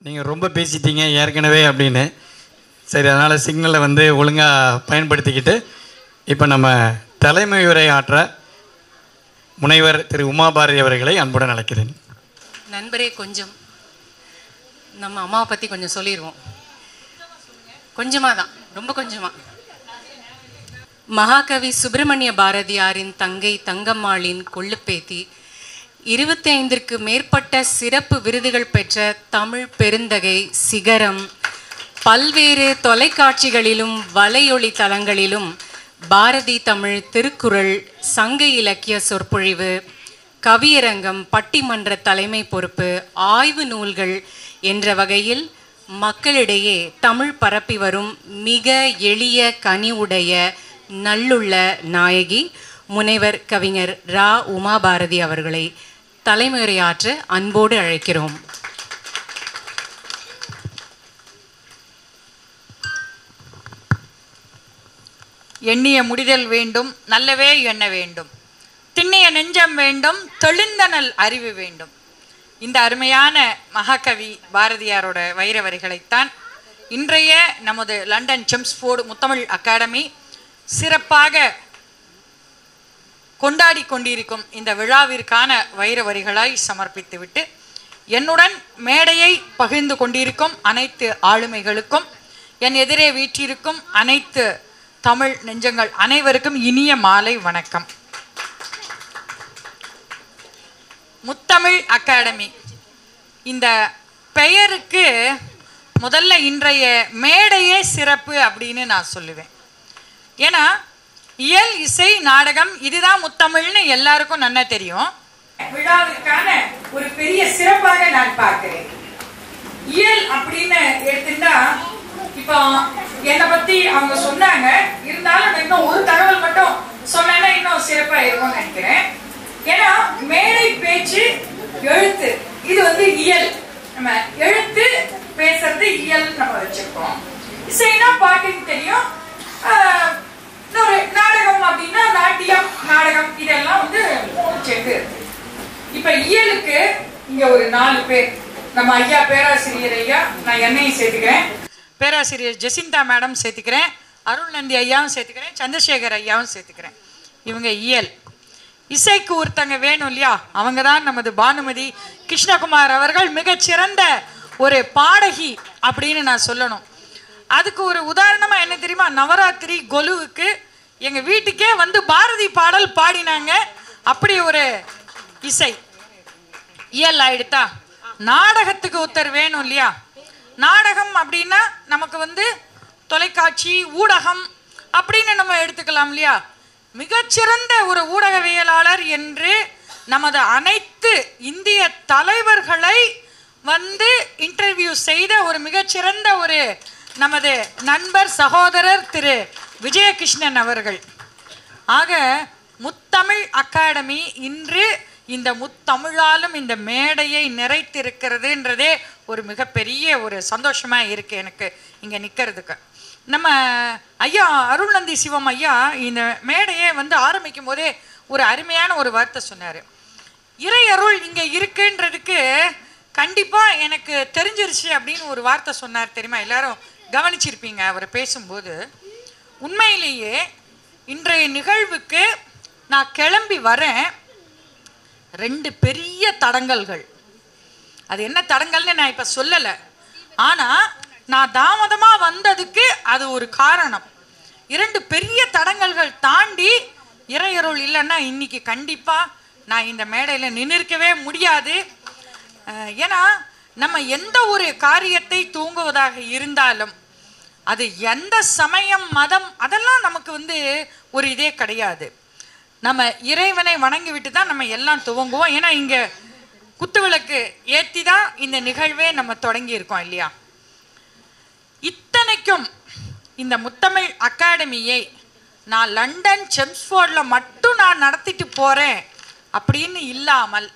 நீங்கள் ரொம்ப பேசிட்டீங்க ஏற்கனவே அப்படின்னு. சரி, அதனால் சிக்னலை வந்து ஒழுங்காக பயன்படுத்திக்கிட்டு இப்போ நம்ம தலைமை உரை ஆற்ற முனைவர் திரு உமாபாரதி அவர்களை அன்புடன் அழைக்கிறேன். நண்பரே, கொஞ்சம் நம்ம அம்மாவை பற்றி கொஞ்சம் சொல்லிடுவோம். கொஞ்சமாக தான், ரொம்ப கொஞ்சமாக. மகாகவி சுப்பிரமணிய பாரதியாரின் தங்கை தங்கம்மாளின் கொள்ளுப்பேத்தி, 25ற்கு மேற்பட்ட சிறப்பு விருதுகள் பெற்ற தமிழ் பெருந்தகை, சிகரம். பல்வேறு தொலைக்காட்சிகளிலும் வலையொலி தளங்களிலும் பாரதி தமிழ், திருக்குறள், சங்க இலக்கிய சொற்பொழிவு, கவியரங்கம், பட்டிமன்ற தலைமை பொறுப்பு, ஆய்வு நூல்கள் என்ற வகையில் மக்களிடையே தமிழ் பரப்பி வரும் மிக எளிய கனிவுடைய நல்லுள்ள நாயகி முனைவர் கவிஞர் ரா. உமாபாரதி அவர்களை தலைமையுரையாற்ற அன்போடு அழைக்கிறோம். எண்ணிய முடிதல் வேண்டும், நல்லவே எண்ண வேண்டும், திண்ணிய நெஞ்சம் வேண்டும், தெளிந்தனல் அறிவு வேண்டும். இந்த அருமையான மகாகவி பாரதியாரோட வைர வரிகளைத்தான் இன்றைய நமது லண்டன் செம்ஸ்ஃபோர்டு முத்தமிழ் அகாடமி சிறப்பாக கொண்டாடி கொண்டிருக்கும் இந்த விழாவிற்கான வைர வரிகளாய் சமர்ப்பித்துவிட்டு, என்னுடன் மேடையை பகிர்ந்து கொண்டிருக்கும் அனைத்து ஆளுமைகளுக்கும், என் எதிரே வீற்றிருக்கும் அனைத்து தமிழ் நெஞ்சங்கள் அனைவருக்கும் இனிய மாலை வணக்கம். முத்தமிழ் அகாடமி இந்த பெயருக்கு முதல்ல இன்றைய மேடையே சிறப்பு அப்படின்னு நான் சொல்லுவேன். ஏன்னா இயல், இசை, நாடகம் இதுதான் முத்தமிழ்னு எல்லாருக்கும் நன்னா தெரியும். விழாவிற்கான ஒரு பெரிய சிறப்பாக நான் பார்க்கிறேன். இயல் அப்படின்னு எடுத்துட்டா, இப்போ என்னை பத்தி அவங்க சொன்னாங்க, இருந்தாலும் இன்னும் ஒரு தகவல் மட்டும் சொன்னா இன்னும் சிறப்பா இருக்கும்னு நினைக்கிறேன். ஏன்னா மேடை பேச்சு, எழுத்து இது வந்து இயல். நம்ம எழுத்து பேசுறது இயல் நம்ம வச்சிருக்கோம். இசைனா பாட்டுன்னு தெரியும். இன்னொரு நாடகம் அப்படின்னா நாட்டியம், நாடகம் இதெல்லாம் வந்து சேர்த்து. இப்ப இயலுக்கு இங்க ஒரு 4 பேர், நம்ம ஐயா பேராசிரியர் ஐயா, நான் என்னையும் சேர்த்துக்கிறேன், பேராசிரியர் ஜெசிந்தா மேடம் சேர்த்துக்கிறேன், அருள்நந்தி ஐயாவும் சேர்த்துக்கிறேன், சந்திரசேகர் ஐயாவும் சேர்த்துக்கிறேன். இவங்க இயல். இசைக்கு ஒருத்தங்க வேணும் இல்லையா, அவங்க தான் நமது பானுமதி கிருஷ்ணகுமார் அவர்கள் மிகச்சிறந்த ஒரு பாடகி அப்படின்னு நான் சொல்லணும். அதுக்கு ஒரு உதாரணமா என்ன தெரியுமா, நவராத்திரி கொலுவுக்கு எங்க வீட்டுக்கே வந்து பாரதி பாடல் பாடினாங்க. அப்படி ஒரு இசை இயல் ஆயிடுத்தா. நாடகத்துக்கு ஒருத்தர் வேணும் இல்லையா. நாடகம் அப்படின்னா நமக்கு வந்து தொலைக்காட்சி, ஊடகம் அப்படின்னு நம்ம எடுத்துக்கலாம் இல்லையா. மிகச்சிறந்த ஒரு ஊடகவியலாளர் என்று நமது அனைத்து இந்திய தலைவர்களை வந்து இன்டர்வியூ செய்த ஒரு மிகச்சிறந்த ஒரு நமது நண்பர், சகோதரர் திரு விஜயகிருஷ்ணன் அவர்கள். ஆக முத்தமிழ் அகாடமி இன்று இந்த முத்தமிழாலும் இந்த மேடையை நிறைத்திருக்கிறதுன்றதே ஒரு மிகப்பெரிய ஒரு சந்தோஷமா இருக்கு எனக்கு இங்க நிக்கிறதுக்கு. நம்ம ஐயா அருள்நந்தி சிவம் ஐயா இந்த மேடையை வந்து ஆரம்பிக்கும் போதே ஒரு அருமையான ஒரு வார்த்தை சொன்னாரு. இறை அருள் இங்க இருக்குன்றதுக்கு கண்டிப்பா எனக்கு தெரிஞ்சிருச்சு அப்படின்னு ஒரு வார்த்தை சொன்னார் தெரியுமா. எல்லாரும் கவனிச்சிருப்பீங்க அவரை பேசும்போது. உண்மையிலேயே இன்றைய நிகழ்வுக்கு நான் கிளம்பி வரேன், 2 பெரிய தடங்கல்கள். அது என்ன தடங்கல்னு நான் இப்ப சொல்லலை, ஆனா நான் தாமதமா வந்ததுக்கு அது ஒரு காரணம். 2 பெரிய தடங்கல்கள் தாண்டி இறையருள் இல்லைன்னா இன்னைக்கு கண்டிப்பா நான் இந்த மேடையில் நின்னிருக்கவே முடியாது. ஏன்னா நம்ம எந்த ஒரு காரியத்தை தூங்குவதாக இருந்தாலும் அது எந்த சமயம், மதம் அதெல்லாம் நமக்கு வந்து ஒரு இதே கிடையாது. நம்ம இறைவனை வணங்கி விட்டு தான் நம்ம எல்லாம் துவங்குவோம். ஏன்னா இங்க குத்துவிளக்கு ஏற்றி தான் இந்த நிகழ்வே நம்ம தொடங்கி இருக்கோம் இல்லையா. இத்தனைக்கும் இந்த முத்தமிழ் அகாடமியை நான் லண்டன் செம்ஸ்ஃபோர்டில் மட்டும் நான் நடத்திட்டு போறேன் அப்படின்னு இல்லாமல்,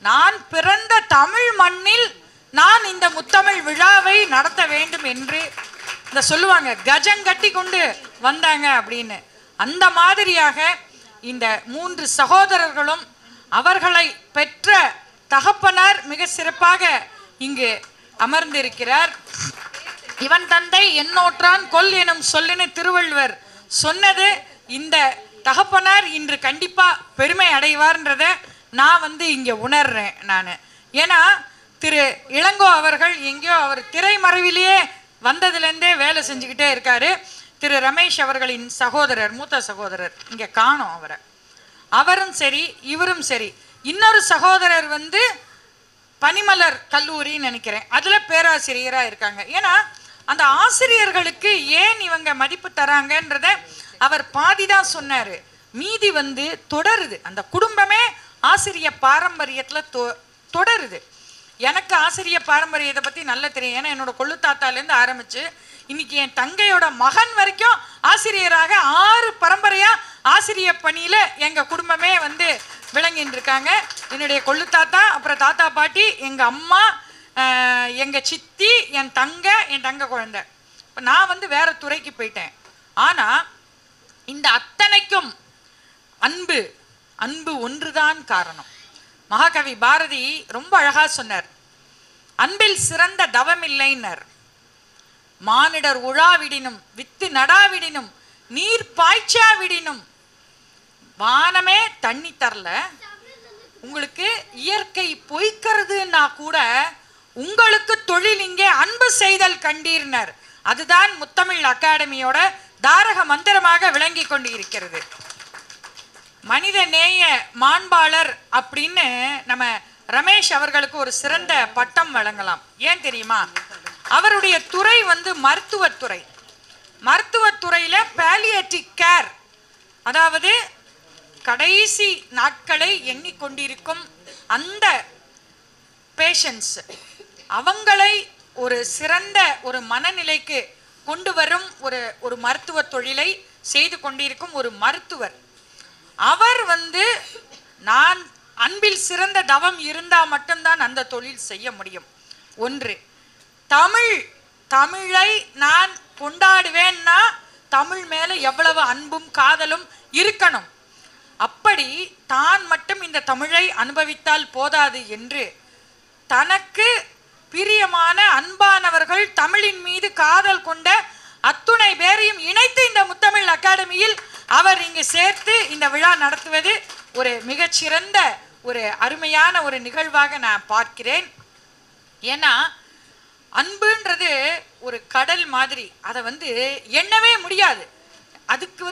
நான் பிறந்த தமிழ் மண்ணில் நான் இந்த முத்தமிழ் விழாவை நடத்த வேண்டும் என்று இந்த சொல்லுவாங்க, கஜங்கட்டி கொண்டு வந்தாங்க அப்படின்னு. அந்த மாதிரியாக இந்த 3 சகோதரர்களும் அவர்களை பெற்ற தகப்பனார் மிக சிறப்பாக இங்கு அமர்ந்திருக்கிறார். இவன் தந்தை என்னோற்றான் கொல் எனும் சொல்லினு திருவள்ளுவர் சொன்னது இந்த தகப்பனார் இன்று கண்டிப்பா பெருமை அடைவார்ன்றத நான் இங்க உணர்றேன் நான். ஏன்னா திரு இளங்கோ அவர்கள் எங்கேயோ அவர் திரைமறைவிலேயே வந்ததுலேருந்தே வேலை செஞ்சுக்கிட்டே இருக்காரு. திரு ரமேஷ் அவர்களின் சகோதரர், மூத்த சகோதரர், இங்கே காணோம் அவரை. அவரும் சரி இவரும் சரி. இன்னொரு சகோதரர் பனிமலர் கல்லூரின்னு நினைக்கிறேன், அதில் பேராசிரியராக இருக்காங்க. ஏன்னா அந்த ஆசிரியர்களுக்கு ஏன் இவங்க மதிப்பு தராங்கன்றத அவர் பாதி தான் சொன்னார், மீதி தொடருது. அந்த குடும்பமே ஆசிரிய பாரம்பரியத்தில் தொடருது. எனக்கு ஆசிரிய பாரம்பரியத்தை பற்றி நல்லா தெரியும். ஏன்னா என்னோட கொள்ளு தாத்தாலேருந்து ஆரம்பித்து இன்னைக்கு என் தங்கையோட மகன் வரைக்கும் ஆசிரியராக 6 பரம்பரையாக ஆசிரிய பணியில் எங்கள் குடும்பமே விளங்கின்னு இருக்காங்க. என்னுடைய கொள்ளு தாத்தா, அப்புறம் தாத்தா பாட்டி, எங்கள் அம்மா, எங்கள் சித்தி, என் தங்க குழந்தை. இப்போ நான் வேற துறைக்கு போயிட்டேன். ஆனால் இந்த அத்தனைக்கும் அன்பு அன்பு ஒன்றுதான் காரணம். மகாகவி பாரதி ரொம்ப அழகா சொன்னார், அன்பில் சிறந்த தவமில்லைன்னர். மானிடர் உழாவிடினும் வித்து நடாவிடினும் நீர் பாய்ச்சாவிடினும் வானமே தண்ணி தரல, உங்களுக்கு இயற்கை பொய்க்கிறதுன்னா கூட உங்களுக்கு தொழில் இங்கே அன்பு செய்தல் கண்டீர்னர். அதுதான் முத்தமிழ் அகாடமியோட தாரக மந்திரமாக விளங்கி கொண்டு இருக்கிறது. மனித நேய மாண்பாளர் அப்படின்னு நம்ம ரமேஷ் அவர்களுக்கு ஒரு சிறந்த பட்டம் வழங்கலாம். ஏன் தெரியுமா? அவருடைய துறை மருத்துவத்துறை. மருத்துவத்துறையில் பாலியேட்டிவ் கேர், அதாவது கடைசி நாட்களை எண்ணிக்கொண்டிருக்கும் அந்த பேஷண்ட்ஸ், அவங்களை ஒரு சிறந்த ஒரு மனநிலைக்கு கொண்டு வரும் ஒரு மருத்துவ தொழிலை செய்து கொண்டிருக்கும் ஒரு மருத்துவர். அவர் நான் அன்பில் சிறந்த தவம் இருந்தால் மட்டும்தான் அந்த தொழில் செய்ய முடியும். ஒன்று, தமிழை நான் கொண்டாடுவேன்னா தமிழ் மேலே எவ்வளவு அன்பும் காதலும் இருக்கணும். அப்படி தான் மட்டும் இந்த தமிழை அனுபவித்தால் போதாது என்று தனக்கு பிரியமான அன்பானவர்கள், தமிழின் மீது காதல் கொண்ட அத்துணை பேரையும் இணைத்து இந்த முத்தமிழ் அகாடமியில் அவர் இங்கு சேர்த்து இந்த விழா நடத்துவது ஒரு மிகச்சிறந்த ஒரு அருமையான ஒரு நிகழ்வாக நான் பார்க்கிறேன். ஏன்னா அன்புன்றது ஒரு கடல் மாதிரி, அதை எண்ணவே முடியாது. அதுக்கு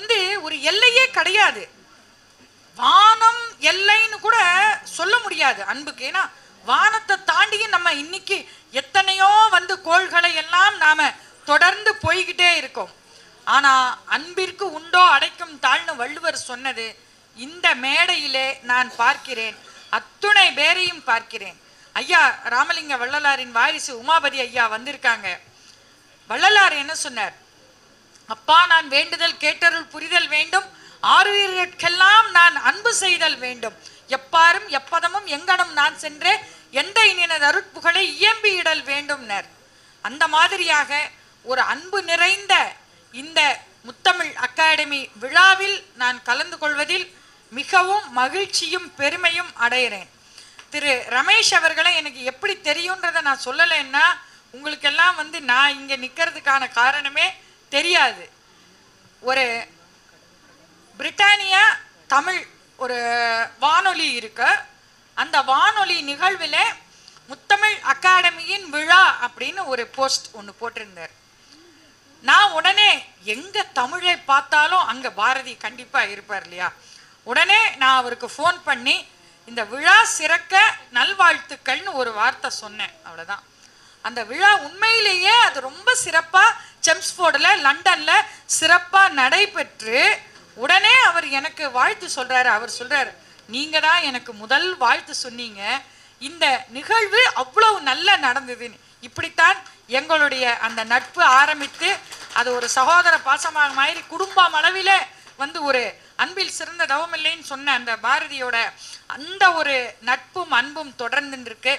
ஒரு எல்லையே கிடையாது. வானம் எல்லைன்னு கூட சொல்ல முடியாது அன்புக்கு. ஏன்னா வானத்தை தாண்டியும் நம்ம இன்னைக்கு எத்தனையோ கோள்களை எல்லாம் நாம தொடர்ந்து போய்கிட்டே இருக்கோம். ஆனா அன்பிற்கு உண்டோ அடைக்கும் தாழ்னு வள்ளுவர் சொன்னது இந்த மேடையிலே நான் பார்க்கிறேன். அத்துணை பேரையும் பார்க்கிறேன். ஐயா ராமலிங்க வள்ளலாரின் வாரிசு உமாபதி ஐயா வந்திருக்காங்க. வள்ளலார் என்ன சொன்னார்? அப்பா, நான் வேண்டுதல் கேட்டருள் புரிதல் வேண்டும், ஆறுயிர்கெல்லாம் நான் அன்பு செய்தல் வேண்டும், எப்பாரும் எப்பதமும் எங்கனும் நான் சென்றே எந்த இனியனது அருட்புகளை இயம்பியிடல் வேண்டும்னர். அந்த மாதிரியாக ஒரு அன்பு நிறைந்த இந்த முத்தமிழ் அகாடமி விழாவில் நான் கலந்து கொள்வதில் மிகவும் மகிழ்ச்சியும் பெருமையும் அடைகிறேன். திரு ரமேஷ் அவர்களை எனக்கு எப்படி தெரியுன்றதை நான் சொல்லலைன்னா உங்களுக்கெல்லாம் நான் இங்கே நிற்கிறதுக்கான காரணமே தெரியாது. ஒரு பிரிட்டானியா தமிழ் ஒரு வானொலி இருக்கு. அந்த வானொலி நிகழ்வில் முத்தமிழ் அகாடமியின் விழா அப்படின்னு ஒரு போஸ்ட் ஒன்று போட்டிருந்தார். நான் உடனே எங்கே தமிழை பார்த்தாலும் அங்கே பாரதி கண்டிப்பாக இருப்பார் இல்லையா, உடனே நான் அவருக்கு ஃபோன் பண்ணி இந்த விழா சிறக்க நல்வாழ்த்துக்கள்னு ஒரு வார்த்தை சொன்னேன். அவ்வளோதான். அந்த விழா உண்மையிலேயே அது ரொம்ப சிறப்பாக செம்ஸ்ஃபோர்டில் லண்டனில் சிறப்பாக நடைபெற்று உடனே அவர் எனக்கு வாழ்த்து சொல்கிறாரு. அவர் சொல்கிறார், நீங்கள் தான் எனக்கு முதல் வாழ்த்து சொன்னீங்க, இந்த நிகழ்வு அவ்வளவு நல்லா நடந்ததுன்னு. இப்படித்தான் எங்களுடைய அந்த நட்பு ஆரம்பித்து அது ஒரு சகோதர பாசமாக மாதிரி குடும்பம் அளவில் ஒரு அன்பில் சிறந்த தவமில்லைன்னு சொன்ன அந்த பாரதியோட அந்த ஒரு நட்பும் அன்பும் தொடர்ந்து இருக்கு.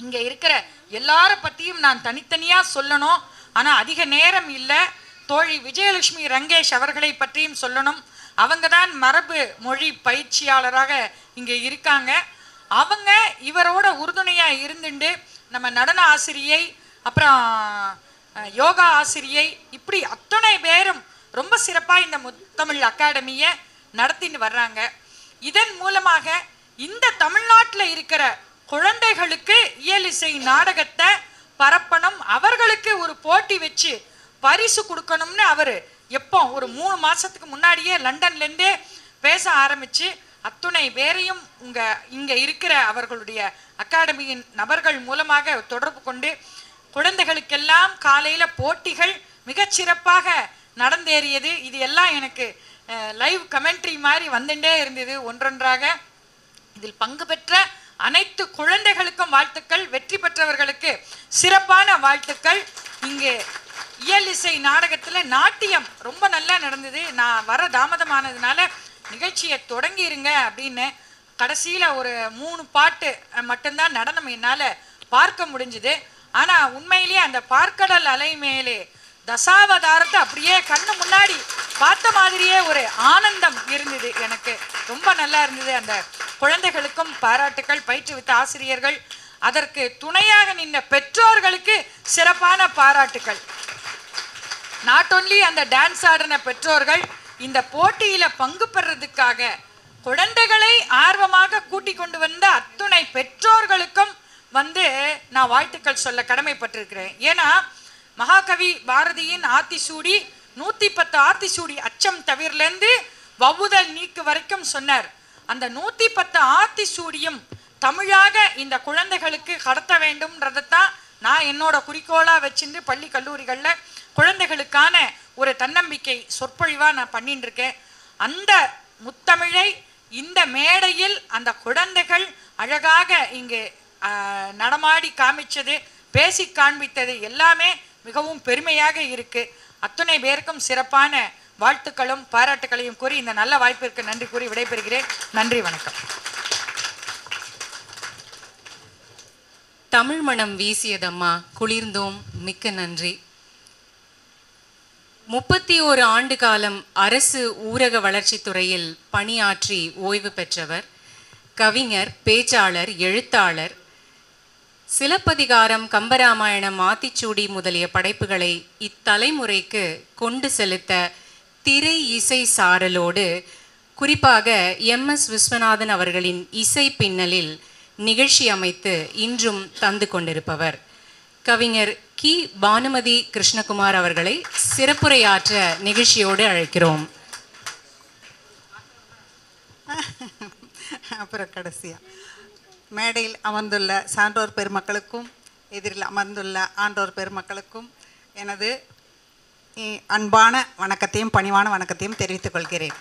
இங்கே இருக்கிற எல்லார பற்றியும் நான் தனித்தனியாக சொல்லணும், ஆனால் அதிக நேரம் இல்லை. தோழி விஜயலட்சுமி ரங்கேஷ் அவர்களை பற்றியும் சொல்லணும். அவங்க தான் மரபு மொழி பயிற்சியாளராக இங்கே இருக்காங்க. அவங்க இவரோட உறுதுணையாக இருந்துட்டு நம்ம நடன ஆசிரியை, அப்புறம் யோகா ஆசிரியை, இப்படி அத்தனை பேரும் ரொம்ப சிறப்பாக இந்த முத்தமிழ் அகாடமியை நடத்திட்டு வர்றாங்க. இதன் மூலமாக இந்த தமிழ்நாட்டில் இருக்கிற குழந்தைகளுக்கு இயலிசை நாடகத்தை பரப்பணும், அவர்களுக்கு ஒரு போட்டி வச்சு பரிசு கொடுக்கணும்னு அவர் எப்போ ஒரு 3 மாதத்துக்கு முன்னாடியே லண்டன்லேருந்தே பேச ஆரம்பித்து அத்துணை பேரையும் இங்கே இருக்கிற அவர்களுடைய அகாடமியின் நபர்கள் மூலமாக தொடர்பு கொண்டு குழந்தைகளுக்கெல்லாம் காலையில் போட்டிகள் மிகச்சிறப்பாக நடந்தேறியது. இது எல்லாம் எனக்கு லைவ் கமெண்ட்ரி மாதிரி வந்துட்டே இருந்தது ஒன்றொன்றாக. இதில் பங்கு பெற்ற அனைத்து குழந்தைகளுக்கும் வாழ்த்துக்கள், வெற்றி பெற்றவர்களுக்கு சிறப்பான வாழ்த்துக்கள். இங்கே இயலிசை நாடகத்தில் நாட்டியம் ரொம்ப நல்லா நடந்தது. நான் வர தாமதமானதுனால நிகழ்ச்சியை தொடங்கிருங்க அப்படின்னு கடைசியில் ஒரு 3 பாட்டு மட்டும்தான் நடனம் என்னால் பார்க்க முடிஞ்சுது. ஆனால் உண்மையிலேயே அந்த பார்க்கடல் அலை மேலே தசாவதாரத்தை அப்படியே கண்ணு முன்னாடி பார்த்த மாதிரியே ஒரு ஆனந்தம் இருந்தது. எனக்கு ரொம்ப நல்லா இருந்தது. அந்த குழந்தைகளுக்கும் பாராட்டுக்கள், பயிற்றுவித்த ஆசிரியர்கள், அதற்கு துணையாக நின்ற பெற்றோர்களுக்கு சிறப்பான பாராட்டுக்கள். நாட் ஒன்லி அந்த டான்ஸ் ஆடின பெற்றோர்கள், இந்த போட்டியில் பங்கு பெறதுக்காக குழந்தைகளை ஆர்வமாக கூட்டி கொண்டு வந்த அத்துணை பெற்றோர்களுக்கும் நான் வாழ்த்துக்கள் சொல்ல கடமைப்பட்டிருக்கிறேன். ஏன்னா மகாகவி பாரதியின் ஆத்திசூடி 110 ஆத்திசூடி அச்சம் தவிரிலேருந்து வவுதல் நீக்கு வரைக்கும் சொன்னார். அந்த 110 ஆத்திசூடியும் தமிழாக இந்த குழந்தைகளுக்கு கடத்த வேண்டும்ன்றதைத்தான் நான் என்னோட குறிக்கோளாக வச்சுட்டு பள்ளி கல்லூரிகளில் குழந்தைகளுக்கான ஒரு தன்னம்பிக்கை சொற்பொழிவாக நான் பண்ணிட்டு இருக்கேன். அந்த முத்தமிழை இந்த மேடையில் அந்த குழந்தைகள் அழகாக இங்கே நடமாடி காமிச்சது, பேசி காண்பித்தது எல்லாமே மிகவும் பெருமையாக இருக்கு. அத்துணை பேருக்கும் சிறப்பான வாழ்த்துக்களும் பாராட்டுக்களையும் கூறி இந்த நல்ல வாய்ப்பிற்கு நன்றி கூறி விடைபெறுகிறேன். நன்றி, வணக்கம். தமிழ் மனம் வீசியதம்மா, குளிர்ந்தோம், மிக்க நன்றி. 31 ஆண்டு காலம் அரசு ஊரக வளர்ச்சித்துறையில் பணியாற்றி ஓய்வு பெற்றவர், கவிஞர், பேச்சாளர், எழுத்தாளர். சிலப்பதிகாரம், கம்பராமாயணம், ஆத்திச்சூடி முதலிய படைப்புகளை இத்தலைமுறைக்கு கொண்டு செலுத்த திரை இசை சாரலோடு குறிப்பாக MS விஸ்வநாதன் அவர்களின் இசை பின்னலில் நிகழ்ச்சி அமைத்து இன்றும் தந்து கொண்டிருப்பவர் கவிஞர் கி. பானுமதி கிருஷ்ணகுமார் அவர்களை சிறப்புரையாற்ற நிகழ்ச்சியோடு அழைக்கிறோம். அப்புறம் கடைசியா மேடையில் அமர்ந்துள்ள சான்றோர் பெருமக்களுக்கும் எதிரில் அமர்ந்துள்ள ஆண்டோர் பெருமக்களுக்கும் எனது அன்பான வணக்கத்தையும் பணிவான வணக்கத்தையும் தெரிவித்துக் கொள்கிறேன்.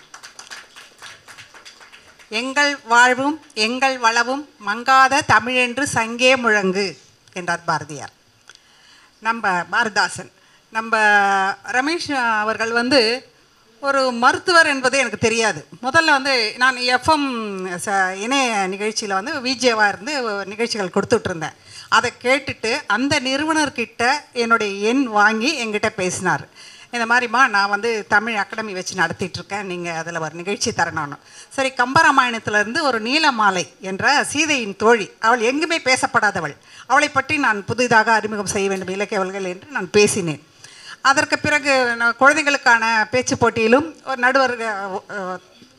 எங்கள் வாழ்வும் எங்கள் வளவும் மங்காத தமிழென்று சங்கே முழங்கு என்றார் பாரதியார். நம்ம பாரதிதாசன். நம்ம ரமேஷ் அவர்கள் ஒரு மருத்துவர் என்பது எனக்கு தெரியாது. முதல்ல நான் எஃப்எம் இணைய நிகழ்ச்சியில் விஜேவாக இருந்து நிகழ்ச்சிகள் கொடுத்துட்ருந்தேன். அதை கேட்டுட்டு அந்த நிறுவனர்கிட்ட என்னுடைய எண் வாங்கி என்கிட்ட பேசினார். இந்த மாதிரிம்மா நான் தமிழ் அகாடமி வச்சு நடத்திட்டுருக்கேன், நீங்கள் அதில் ஒரு நிகழ்ச்சி தரணும்னு. சரி, கம்பராமாயணத்திலேருந்து ஒரு நீலமாலை என்ற சீதையின் தோழி, அவள் எங்குமே பேசப்படாதவள், அவளை பற்றி நான் புதிதாக அறிமுகம் செய்ய வேண்டும் இலக்கியவர்கள் என்று நான் பேசினேன். அதற்கு பிறகு குழந்தைகளுக்கான பேச்சு போட்டியிலும் ஒரு நடுவர்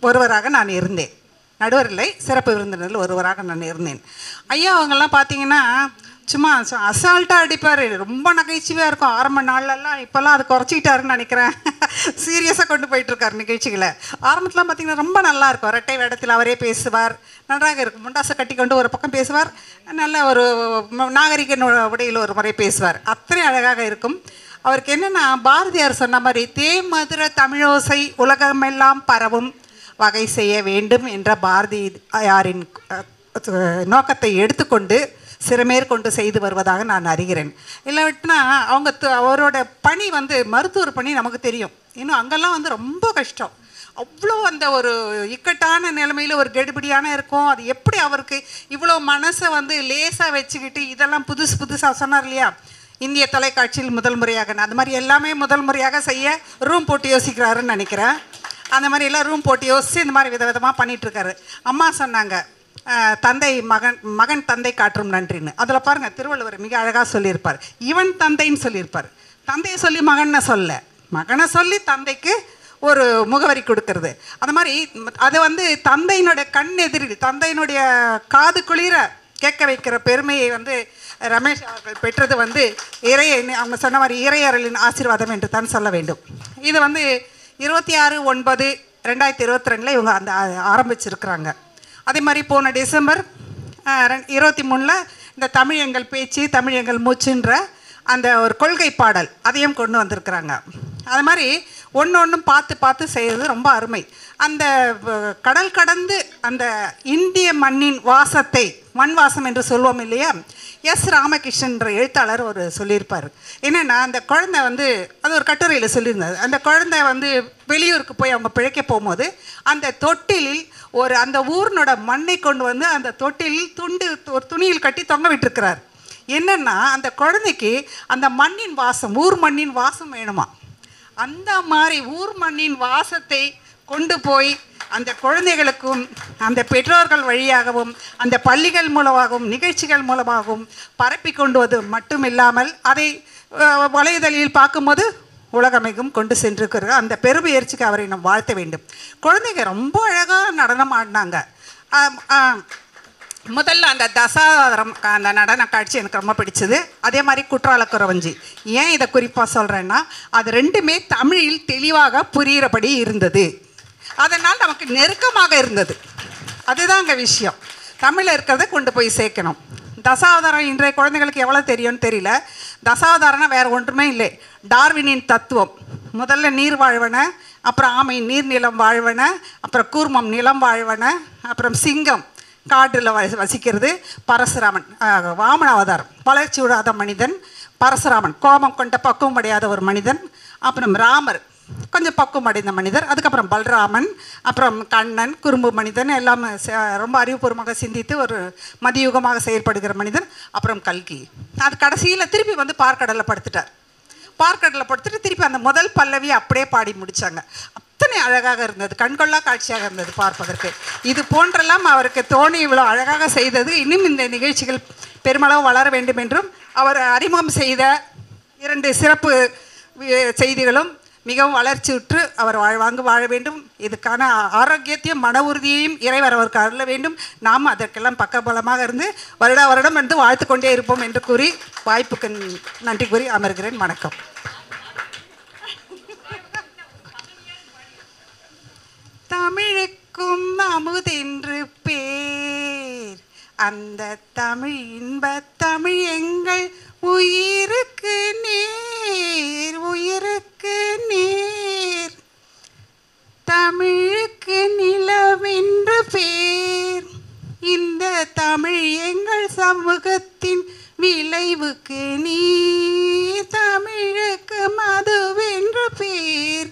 ஒருவராக நான் இருந்தேன். நடுவர் இல்லை, சிறப்பு விருந்தினரில் ஒருவராக நான் இருந்தேன். ஐயா அவங்கெல்லாம் பார்த்தீங்கன்னா சும்மா அசால்ட்டாக அடிப்பார், ரொம்ப நகைச்சுவையாக இருக்கும். ஆரம்ப நாள்லலாம், இப்போல்லாம் அது குறைச்சிக்கிட்டாருன்னு நினைக்கிறேன். சீரியஸாக கொண்டு போயிட்டுருக்கார் நிகழ்ச்சிகளை. ஆரம்பத்தில் பார்த்திங்கன்னா ரொம்ப நல்லாயிருக்கும். ரெட்டை வேடத்தில் அவரே பேசுவார், நன்றாக இருக்கும். முண்டாசை கட்டி கொண்டு ஒரு பக்கம் பேசுவார், நல்ல ஒரு நாகரிக உடையில் ஒரு முறை பேசுவார். அத்தனை அழகாக இருக்கும். அவருக்கு என்னென்னா, பாரதியார் சொன்ன மாதிரி தேமதுர தமிழோசை உலகமெல்லாம் பரவும் வகை செய்ய வேண்டும் என்ற பாரதியாரின் நோக்கத்தை எடுத்துக்கொண்டு சிறமேற்கொண்டு செய்து வருவதாக நான் அறிகிறேன். இல்லாட்டினா அவரோட பணி மருத்துவர் பணி நமக்கு தெரியும். இன்னும் அங்கெல்லாம் ரொம்ப கஷ்டம். அவ்வளோ அந்த ஒரு இக்கட்டான நிலைமையில் ஒரு கெடுபிடியான இருக்கும். அது எப்படி அவருக்கு இவ்வளோ மனசை லேசாக வச்சுக்கிட்டு இதெல்லாம் புதுசாக சொன்னார் இல்லையா, இந்திய தொலைக்காட்சியில் முதல் முறையாக, அந்த மாதிரி எல்லாமே முதல் முறையாக செய்ய ரூம் போட்டு யோசிக்கிறாருன்னு நினைக்கிறேன். அந்த மாதிரி எல்லாம் ரூம் போட்டு யோசித்து இந்த மாதிரி விதவிதமாக பண்ணிகிட்ருக்காரு. அம்மா சொன்னாங்க, தந்தை மகன் தந்தை காற்றும் நன்றின்னு. அதில் பாருங்கள், திருவள்ளுவர் மிக அழகாக சொல்லியிருப்பார். இவன் தந்தைன்னு சொல்லியிருப்பார். தந்தையை சொல்லி மகனை சொல்ல, மகனை சொல்லி தந்தைக்கு ஒரு முகவரி கொடுக்கறது. அந்த மாதிரி அது வந்து தந்தையினுடைய கண் எதிரில் தந்தையினுடைய காது குளிர கேட்க வைக்கிற பெருமையை வந்து ரமேஷ் அவர்கள் பெற்றது வந்து அவங்க சொன்ன மாதிரி இறையறலின் ஆசீர்வாதம் என்று தான் சொல்ல வேண்டும். இது வந்து 26/9/2022 இவங்க அந்த ஆரம்பிச்சிருக்கிறாங்க. அதே மாதிரி போன டிசம்பர் 23 இந்த தமிழ் எங்கள் பேச்சு தமிழ் எங்கள் மூச்சுன்ற அந்த ஒரு கொள்கை பாடல் அதையும் கொண்டு வந்திருக்கிறாங்க. அது மாதிரி ஒன்றும் பார்த்து செய்கிறது ரொம்ப அருமை. அந்த கடல் கடந்து அந்த இந்திய மண்ணின் வாசத்தை, மண் வாசம் என்று சொல்லுவோம் இல்லையா, எஸ் ராமகிருஷ்ணன்ற எழுத்தாளர் ஒரு சொல்லியிருப்பார். என்னென்னா, அந்த குழந்தை வந்து அது ஒரு கட்டுரையில் சொல்லியிருந்தார். அந்த குழந்தை வந்து வெளியூருக்கு போய் அவங்க பிழைக்க போகும்போது அந்த தொட்டிலில் அந்த ஊர்னோட மண்ணை கொண்டு வந்து அந்த தொட்டிலில் ஒரு துணியில் கட்டி தொங்க விட்டுருக்கிறார். என்னென்னா, அந்த குழந்தைக்கு அந்த மண்ணின் வாசம், ஊர் மண்ணின் வாசம் வேணுமா. அந்த மாதிரி ஊர் மண்ணின் வாசத்தை கொண்டு போய் அந்த குழந்தைகளுக்கும் அந்த பெற்றோர்கள் வழியாகவும் அந்த பள்ளிகள் மூலமாகவும் நிகழ்ச்சிகள் மூலமாகவும் பரப்பி கொண்டுவது மட்டும் இல்லாமல் அதை வலைதளில் பார்க்கும்போது உலகமைக்கும் கொண்டு சென்றிருக்கிறார். அந்த பெருமுயற்சிக்கு அவரை நாம் வாழ்த்த வேண்டும். குழந்தைங்க ரொம்ப அழகாக நடனம் ஆடினாங்க. முதல்ல அந்த தசாவதாரம் அந்த நடன காட்சி எனக்கு ரொம்ப பிடிச்சது. அதே மாதிரி குற்றால குறவஞ்சி. ஏன் இதை குறிப்பாக சொல்கிறேன்னா, அது ரெண்டுமே தமிழில் தெளிவாக புரிகிறபடி இருந்தது. அதனால் நமக்கு நெருக்கமாக இருந்தது. அதுதான் அங்கே விஷயம். தமிழில் இருக்கிறத கொண்டு போய் சேர்க்கணும். தசாவதாரம் இன்றைய குழந்தைங்களுக்கு எவ்வளோ தெரியும்னு தெரியல. தசாவதாரம்னா வேறு ஒன்றுமே இல்லை, டார்வினின் தத்துவம். முதல்ல நீர் வாழ்வன, அப்புறம் ஆமை நீர்நிலம் வாழ்வன, அப்புறம் கூர்மம் நிலம் வாழ்வன, அப்புறம் சிங்கம் காட்டில் வசிக்கிறது, பரசுராமன் வாமன அவதாரம், வளர்ச்சி விடாத மனிதன் பரசுராமன், கோபம் கொண்ட பக்குவம் அடையாத ஒரு மனிதன், அப்புறம் ராமர் கொஞ்சம் பக்குவம் அடைந்த மனிதர், அதுக்கப்புறம் பல்ராமன், அப்புறம் கண்ணன் குறும்பு மனிதன், எல்லாம் ரொம்ப அறிவுபூர்வமாக சிந்தித்து ஒரு மதியுகமாக செயல்படுகிற மனிதன், அப்புறம் கல்கி. அது கடைசியில் திருப்பி வந்து பார்க்கடலில் படுத்துட்டார். பார்க்கடலில் படுத்துட்டு திருப்பி அந்த முதல் பல்லவியை அப்படியே பாடி முடித்தாங்க. அத்தனை அழகாக இருந்தது, கண்கொள்ளா காட்சியாக இருந்தது பார்ப்பதற்கு. இது போன்றெல்லாம் அவருக்கு தோணி இவ்வளோ அழகாக செய்தது. இன்னும் இந்த நிகழ்ச்சிகள் பெருமளவு வளர வேண்டும் என்றும் அவர் அறிமுகம் செய்த 2 சிறப்பு செய்திகளும் மிகவும் வளர்ச்சியுற்று அவர் வாழ வேண்டும். இதுக்கான ஆரோக்கியத்தையும் மன உறுதியையும் இறைவர் அவருக்கு அருள வேண்டும். நாம் அதற்கெல்லாம் பக்கபலமாக இருந்து வருடம் வந்து வாழ்த்து கொண்டே இருப்போம் என்று கூறி வாய்ப்புக்கு நன்றி கூறி அமர்கிறேன். வணக்கம். தமிழுக்கும் அமுதென்று பேர், அந்த தமிழ் இன்ப தமிழ் எங்கள் உயிருக்கு நேர், உயிருக்கு நேர். தமிழுக்கு நிலவென்று பேர், இந்த தமிழ் எங்கள் சமூகத்தின் விளைவுக்கு நீர். தமிழுக்கு மதுவென்று பேர்,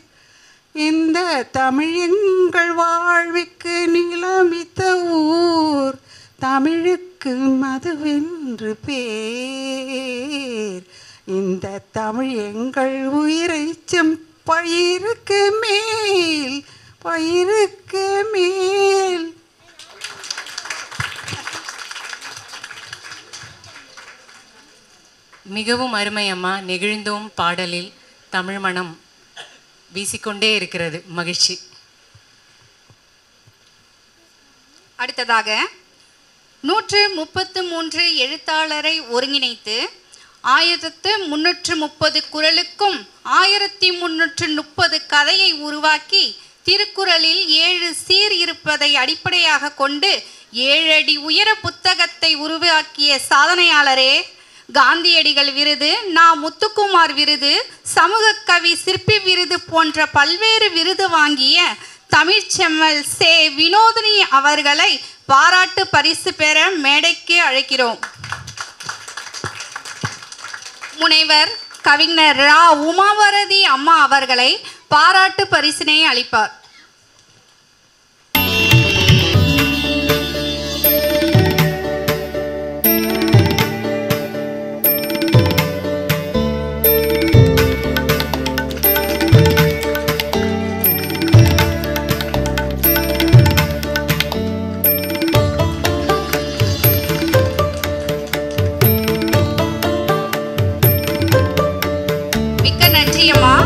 இந்த தமிழ் எங்கள் வாழ்வுக்கு நிலமித்த ஊர். தமிழுக்கு மதுவென்று பேர், இந்த தமிழ் எங்கள் உயிரைச்சும் பயிருக்கு மேல், பயிருக்கு மேல். மிகவும் அருமை அம்மா. நெகிழ்ந்தோம் பாடலில் தமிழ் மனம் வீசிக்கொண்டே இருக்கிறது. மகிழ்ச்சி. அடுத்ததாக 133 எழுத்தாளரை ஒருங்கிணைத்து 1330 குறளுக்கும் 1330 கதையை உருவாக்கி திருக்குறளில் 7 சீர் இருப்பதை அடிப்படையாக கொண்டு 7 அடி உயர புத்தகத்தை உருவாக்கிய சாதனையாளரே, காந்தியடிகள் விருது, முத்துக்குமார் விருது, சமூக கவி சிற்பி விருது போன்ற பல்வேறு விருது வாங்கிய தமிழ்ச்செம்மல் சே. வினோதினி அவர்களை பாராட்டு பரிசு பெற மேடைக்கு அழைக்கிறோம். முனைவர் கவிஞர் ரா. உமாபாரதி அம்மா அவர்களை பாராட்டு பரிசினை அளிப்பார். நன்றியம்மா.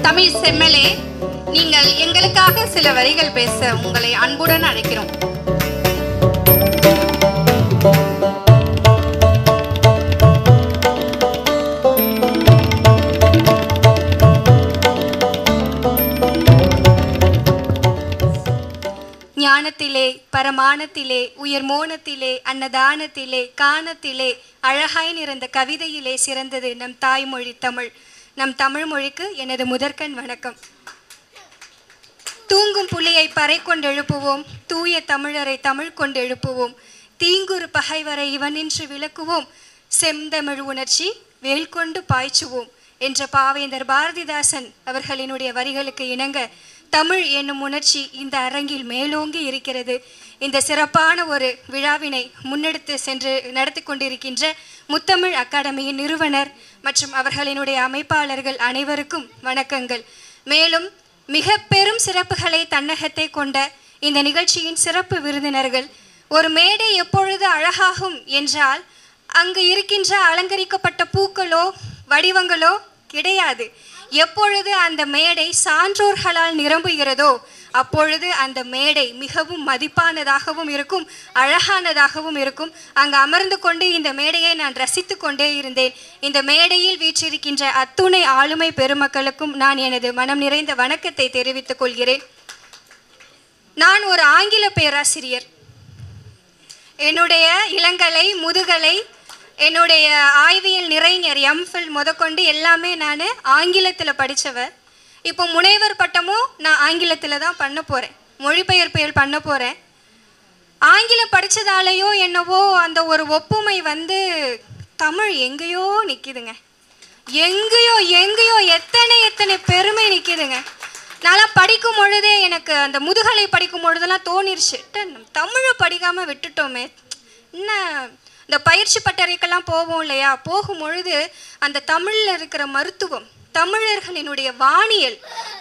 தமிழ் செம்மலே, நீங்கள் எங்களுக்காக சில வரிகள் பேச உங்களை அன்புடன் அழைக்கிறோம். ஞானத்திலே, பரமானத்திலே, உயர் மோனத்திலே, அன்னதானத்திலே, காணத்திலே, அழகாய் நிறைந்த கவிதையிலே சிறந்தது நம் தாய்மொழி தமிழ். நம் தமிழ் மொழிக்கு எனது முதற்கண் வணக்கம். தூங்கும் புலியை பறை கொண்டு எழுப்புவோம், தூய தமிழரை தமிழ் கொண்டு எழுப்புவோம், தீங்குறு பகைவரை இவனின்று விளக்குவோம், செந்தமிழ் உணர்ச்சி வேல் கொண்டு பாய்ச்சுவோம் என்ற பாவேந்தர் பாரதிதாசன் அவர்களினுடைய வரிகளுக்கு இணங்க தமிழ் என்னும் உணர்ச்சி இந்த அரங்கில் மேலோங்கி இருக்கிறது. இந்த சிறப்பான ஒரு விழாவினை முன்னெடுத்து சென்று நடத்தி கொண்டிருக்கின்ற முத்தமிழ் அகாடமியின் நிறுவனர் மற்றும் அவர்களினுடைய அமைப்பாளர்கள் அனைவருக்கும் வணக்கங்கள். மேலும் மிக பெரும் சிறப்புகளை தன்னகத்தை கொண்ட இந்த நிகழ்ச்சியின் சிறப்பு விருந்தினர்கள். ஒரு மேடை எப்பொழுது அழகாகும் என்றால் அங்கு இருக்கின்ற அலங்கரிக்கப்பட்ட பூக்களோ வடிவங்களோ கிடையாது. எப்பொழுது அந்த மேடை சான்றோர்களால் நிரம்புகிறதோ அப்பொழுது அந்த மேடை மிகவும் மதிப்பானதாகவும் இருக்கும், அழகானதாகவும் இருக்கும். அங்கு அமர்ந்து கொண்டு இந்த மேடையை நான் ரசித்து கொண்டே இருந்தேன். இந்த மேடையில் வீற்றிருக்கின்ற அத்துணை ஆளுமை பெருமக்களுக்கும் நான் எனது மனம் நிறைந்த வணக்கத்தை தெரிவித்துக் கொள்கிறேன். நான் ஒரு ஆங்கில பேராசிரியர். என்னுடைய இளங்கலை, முதுகலை, என்னுடைய ஆய்வியல் நிறைஞர் எம்ஃபில் முதற்கொண்டு எல்லாமே நான் ஆங்கிலத்தில் படித்தவர். இப்போ முனைவர் பட்டமும் நான் ஆங்கிலத்தில் தான் பண்ண போகிறேன், மொழிபெயர்ப்புகள் பண்ண போகிறேன். ஆங்கிலம் படித்ததாலேயோ என்னவோ அந்த ஒரு ஒப்புமை தமிழ் எங்கேயோ நிற்கிதுங்க, எங்கேயோ எங்கேயோ எத்தனை பெருமை நிற்கிதுங்க. நான் படிக்கும் பொழுதே எனக்கு அந்த முதுகலை படிக்கும் பொழுதெல்லாம் தோணிருச்சு, தமிழை படிக்காமல் விட்டுட்டோமே. என்ன இந்த பயிற்சி பட்டறைக்கெல்லாம் போவோம் இல்லையா, போகும் பொழுது அந்த தமிழில் இருக்கிற மருத்துவம், தமிழர்களினுடைய வானியல்,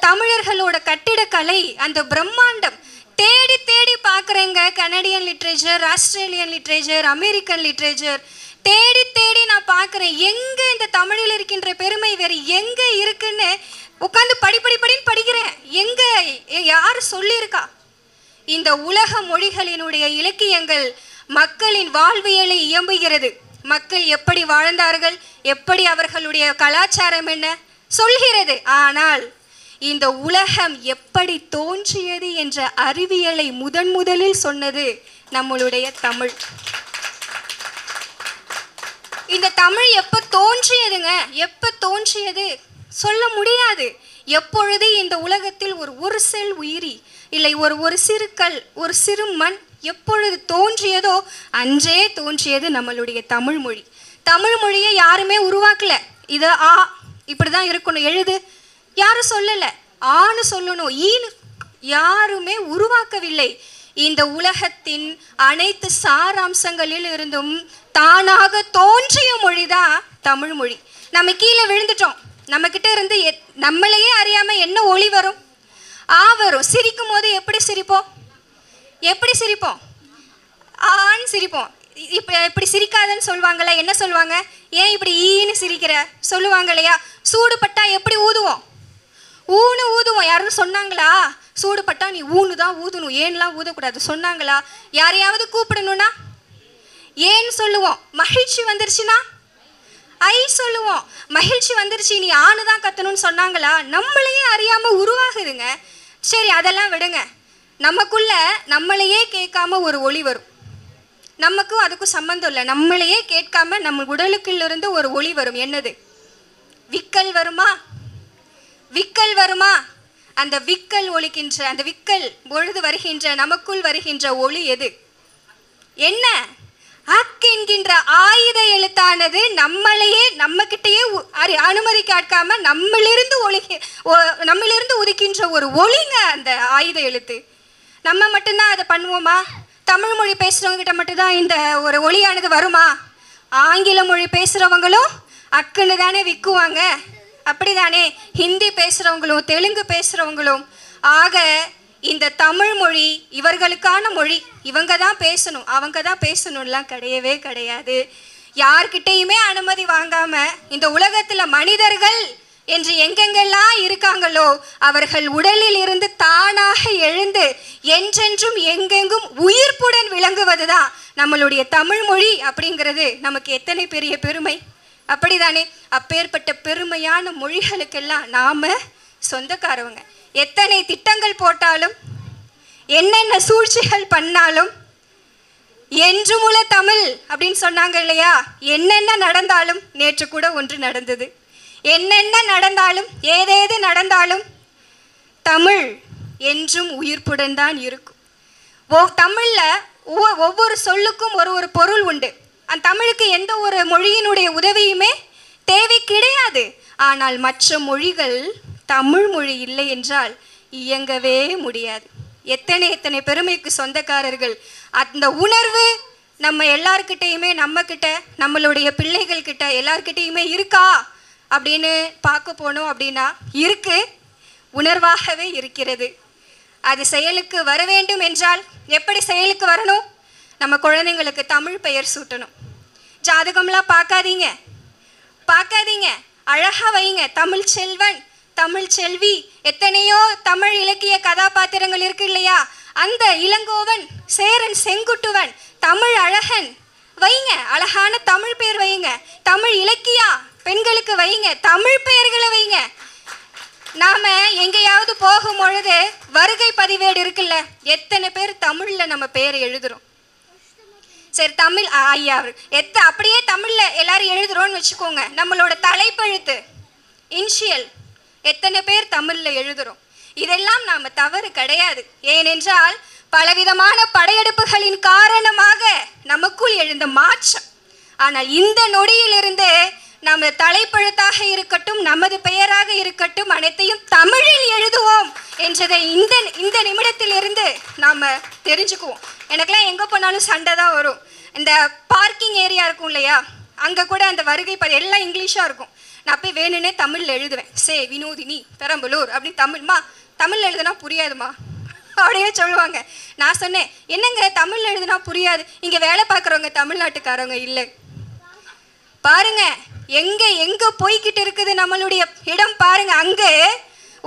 தமிழர்களோட கட்டிடக்கலை, அந்த பிரம்மாண்டம் தேடி தேடி பார்க்குறேங்க. Canadian literature, Australian literature, American literature தேடி தேடி நான் பார்க்குறேன். எங்கே இந்த தமிழில் இருக்கின்ற பெருமை வேறு எங்கே இருக்குன்னு உட்காந்து படின்னு படிக்கிறேன். எங்கே யார் சொல்லியிருக்கா? இந்த உலக மொழிகளினுடைய இலக்கியங்கள் மக்களின் வாழ்வியலை இயம்புகிறது. மக்கள் எப்படி வாழ்ந்தார்கள், எப்படி அவர்களுடைய கலாச்சாரம் என்ன சொல்கிறது. ஆனால் இந்த உலகம் எப்படி தோன்றியது என்ற அறிவியலை முதலில் சொன்னது நம்மளுடைய தமிழ். இந்த தமிழ் எப்போ தோன்றியதுங்க, எப்போ தோன்றியது சொல்ல முடியாது. எப்பொழுது இந்த உலகத்தில் ஒரு செல் உயிரி இல்லை ஒரு சிறுகல், ஒரு சிறு மண் எப்பொழுது தோன்றியதோ அன்றே தோன்றியது நம்மளுடைய தமிழ் மொழி. தமிழ் மொழியை யாருமே உருவாக்கல. இது ஆ இப்படி தான் இருக்கணும் எழுது யாரும் சொல்லலை, ஆன்னு சொல்லணும் ஈன்னு யாருமே உருவாக்கவில்லை. இந்த உலகத்தின் அனைத்து சாராம்சங்களில் இருந்தும் தானாக தோன்றிய மொழி தான் தமிழ் மொழி. நம்ம கீழே விழுந்துட்டோம், நம்மக்கிட்ட இருந்து நம்மளையே அறியாமல் என்ன ஒளி வரும், வரும். சிரிக்கும் போது எப்படி சிரிப்போம், எப்படி சிரிப்போம், ஆன்னு சிரிப்போம். இப்படி சிரிக்காதன்னு சொல்லுவாங்களே, என்ன சொல்லுவாங்க, ஏன் இப்படி ஈன்னு சிரிக்கிற சொல்லுவாங்க இல்லையா. சூடு பட்டா எப்படி ஊதுவோம், ஊன்னு ஊதுவோம். யாரும் சொன்னாங்களா சூடு பட்டா நீ ஊன்னு தான் ஊதணும், ஏன்லாம் ஊதக்கூடாது சொன்னாங்களா? யாரையாவது கூப்பிடணும்னா ஏன்னு சொல்லுவோம். மகிழ்ச்சி வந்துருச்சுன்னா ஐ சொல்லுவோம். மகிழ்ச்சி வந்துருச்சு நீ ஆணு தான் கத்தணும்னு சொன்னாங்களா? நம்மளையே அறியாமல் உருவாகுதுங்க. சரி அதெல்லாம் விடுங்க. நமக்குள்ள நம்மளையே கேட்காம ஒரு ஒளி வரும், நமக்கும் அதுக்கும் சம்மந்தம் இல்லை. நம்மளையே கேட்காம நம்ம உடலுக்குள்ளிருந்து ஒரு ஒளி வரும். என்னது? விக்கல் வருமா? விக்கல் வருமா? அந்த விக்கல் ஒலிக்கின்ற, அந்த விக்கல் பொழுது வருகின்ற நமக்குள் வருகின்ற ஒளி எது? என்ன? அக் என்கின்ற ஆயுத எழுத்தானது நம்மளையே நம்மக்கிட்டையே அனுமதி காட்காம நம்மளிருந்து உதிக்கின்ற ஒரு ஒளிங்க அந்த ஆயுத எழுத்து. நம்ம மட்டும்தான் அதை பண்ணுவோமா? தமிழ் மொழி பேசுகிறவங்க கிட்ட மட்டும்தான் இந்த ஒரு ஒளியானது வருமா? ஆங்கில மொழி பேசுகிறவங்களும் அக்குன்னு தானே விற்குவாங்க. அப்படிதானே? ஹிந்தி பேசுகிறவங்களும் தெலுங்கு பேசுகிறவங்களும். ஆக இந்த தமிழ் மொழி இவர்களுக்கான மொழி, இவங்க தான் பேசணும் அவங்க தான் பேசணும்லாம் கிடையவே கிடையாது. யார்கிட்டையுமே அனுமதி வாங்காம இந்த உலகத்தில் மனிதர்கள் என்று எங்கெங்கெல்லாம் இருக்காங்களோ அவர்கள் உடலில் இருந்து தானாக எழுந்து என்றென்றும் எங்கெங்கும் உயிர்ப்புடன் விளங்குவது தான் நம்மளுடைய தமிழ் மொழி அப்படிங்கிறது நமக்கு எத்தனை பெரிய பெருமை. அப்படிதானே? அப்பேற்பட்ட பெருமையான மொழிகளுக்கெல்லாம் நாம் சொந்தக்காரவங்க. எத்தனை திட்டங்கள் போட்டாலும் என்னென்ன சூழ்ச்சிகள் பண்ணாலும் என்றுமுள்ள தமிழ் அப்படின்னு சொன்னாங்க இல்லையா? என்னென்ன நடந்தாலும், நேற்று கூட ஒன்று நடந்தது, என்னென்ன நடந்தாலும் ஏதேது நடந்தாலும் தமிழ் என்றும் உயிர்ப்புடன் தான் இருக்கும். தமிழில் ஒவ்வொரு சொல்லுக்கும் ஒரு பொருள் உண்டு. அந்த தமிழுக்கு எந்த ஒரு மொழியினுடைய உதவியுமே தேவை கிடையாது. ஆனால் மற்ற மொழிகள் தமிழ் மொழி இல்லை என்றால் இயங்கவே முடியாது. எத்தனை பெருமைக்கு சொந்தக்காரர்கள். அந்த உணர்வு நம்ம எல்லார்கிட்டையுமே, நம்மக்கிட்ட, நம்மளுடைய பிள்ளைகள்கிட்ட எல்லார்கிட்டையுமே இருக்கா அப்படின்னு பார்க்க போனோம் அப்படின்னா இருக்கு, உணர்வாகவே இருக்கிறது. அது செயலுக்கு வர வேண்டும் என்றால் எப்படி செயலுக்கு வரணும்? நம்ம குழந்தைங்களுக்கு தமிழ் பெயர் சூட்டணும். ஜாதகம்லாம் பார்க்காதீங்க, அழகாக வைங்க. தமிழ் செல்வன், தமிழ் செல்வி, எத்தனையோ தமிழ் இலக்கிய கதாபாத்திரங்கள் இருக்கு இல்லையா? அந்த இளங்கோவன், சேரன், செங்குட்டுவன், தமிழ் அழகன் வைங்க. அழகான தமிழ் பெயர் வைங்க. தமிழ் இலக்கியா பெண்களுக்கு வைங்க, தமிழ் பெயர்களை வைங்க. நாம எங்கேயாவது போகும் பொழுது வருகை பதிவேடு இருக்குல்ல, எத்தனை பேர் தமிழ்ல நம்ம பெயரை எழுதுறோம். சரி, தமிழ் ஐயா அப்படியே தமிழ்ல எல்லாரும் எழுதுறோம்னு வச்சுக்கோங்க. நம்மளோட தலைப்பெழுத்து இனிஷியல் எத்தனை பேர் தமிழ்ல எழுதுறோம். இதெல்லாம் நாம தவறு கிடையாது. ஏனென்றால் பலவிதமான படையெடுப்புகளின் காரணமாக நமக்குள் எழுந்த மாற்றம். ஆனால் இந்த நொடியிலிருந்து நம்ம தலைப்பெழுத்தாக இருக்கட்டும், நமது பெயராக இருக்கட்டும், அனைத்தையும் தமிழில் எழுதுவோம் என்றதை இந்த நிமிடத்திலிருந்து நாம் தெரிஞ்சுக்குவோம். எனக்கெல்லாம் எங்கே போனாலும் சண்டை தான் வரும். இந்த பார்க்கிங் ஏரியா இருக்கும் இல்லையா, அங்கே கூட அந்த வருகை எல்லாம் இங்கிலீஷாக இருக்கும். நான் போய் வேணும்னே தமிழில் எழுதுவேன். வினோதினி பெரம்பலூர் அப்படின்னு தமிழில் எழுதுனா புரியாதுமா அப்படின்னு சொல்லுவாங்க. நான் சொன்னேன், என்னங்க தமிழில் எழுதுனா புரியாது, இங்கே வேலை பார்க்குறவங்க தமிழ்நாட்டுக்காரவங்க இல்லை. பாருங்க எங்கே போய்கிட்டு இருக்குது நம்மளுடைய இடம் பாருங்க. அங்கே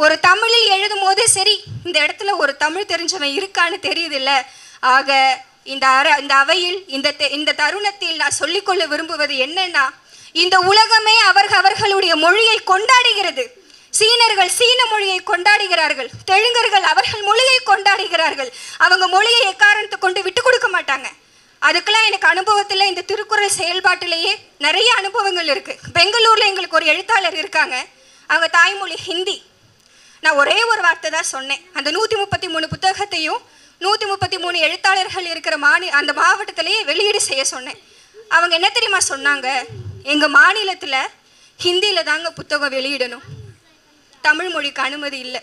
ஒரு தமிழில் எழுதும் போது சரி, இந்த இடத்துல ஒரு தமிழ் தெரிஞ்சவன் இருக்கான்னு தெரியுது இல்லை. ஆக இந்த அவையில் இந்த தருணத்தில் நான் சொல்லிக்கொள்ள விரும்புவது என்னன்னா, இந்த உலகமே அவர்களுடைய மொழியை கொண்டாடுகிறது. சீனர்கள் சீன மொழியை கொண்டாடுகிறார்கள், தெலுங்கர்கள் அவர்கள் மொழியை கொண்டாடுகிறார்கள். அவங்க மொழியை எக்காரணத்தை கொண்டு விட்டு கொடுக்க மாட்டாங்க. அதுக்கெல்லாம் எனக்கு அனுபவத்தில் இந்த திருக்குறள் செயல்பாட்டிலேயே நிறைய அனுபவங்கள் இருக்குது. பெங்களூரில் எங்களுக்கு ஒரு எழுத்தாளர் இருக்காங்க, அவங்க தாய்மொழி ஹிந்தி. நான் ஒரே ஒரு வார்த்தை தான் சொன்னேன். அந்த 133 புத்தகத்தையும் 133 எழுத்தாளர்கள் இருக்கிற அந்த மாவட்டத்திலேயே வெளியீடு செய்ய சொன்னேன். அவங்க என்ன தெரியுமா சொன்னாங்க, எங்கள் மாநிலத்தில் ஹிந்தியில் தாங்க புத்தகம் வெளியிடணும், தமிழ் மொழிக்கு அனுமதி இல்லை,